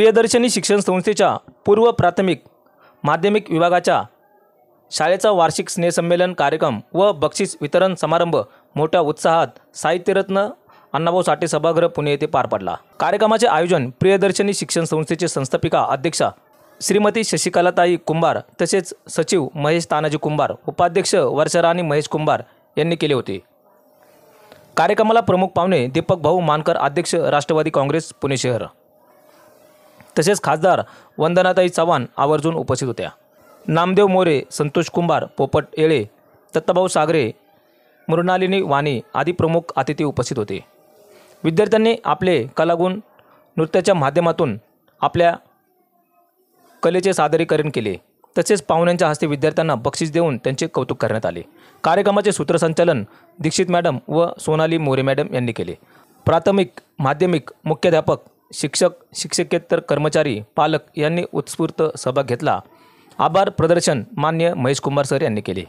प्रियदर्शनी शिक्षण संस्थेच्या पूर्व प्राथमिक माध्यमिक विभागाच्या शाळेचा वार्षिक स्नेहसंमेलन कार्यक्रम व बक्षीस वितरण समारंभ मोठ्या उत्साहात साहित्यरत्न अण्णाभाऊ साठे सभागृह पुणे येथे पार पडला। कार्यक्रमाचे आयोजन प्रियदर्शनी शिक्षण संस्थेचे संस्थापिका अध्यक्षा श्रीमती शशिकलाताई कुंभार तसेच सचिव महेश तानाजी कुंभार, उपाध्यक्ष वर्षाराणी महेश कुंभार यांनी केले होते। कार्यक्रमाला प्रमुख पाहुणे दीपक भाऊ मानकर, अध्यक्ष राष्ट्रवादी काँग्रेस पुणे शहर, तसेच खासदार वंदनाताई चव्हाण आवर्जून उपस्थित होत्या। नामदेव मोरे, संतोष कुंभार, पोपट येळे, दत्ताभाऊ सागरे, मृणालिनी वाणी आदी प्रमुख अतिथी उपस्थित होते। विद्यार्थ्यांनी आपले कलागुण नृत्याच्या माध्यमातून आपल्या कलेचे सादरीकरण केले। तसेच पाहुण्यांच्या हस्ते विद्यार्थ्यांना बक्षीस देऊन त्यांचे कौतुक करण्यात आले। कार्यक्रमाचे सूत्रसंचालन दीक्षित मॅडम व सोनाली मोरे मॅडम यांनी केले। प्राथमिक, माध्यमिक, मुख्याध्यापक, शिक्षक, शिक्षकेतर कर्मचारी, पालक यांनी उत्स्फूर्त सहभाग घेतला। आभार प्रदर्शन मान्य महेश कुंभार सर यांनी केले।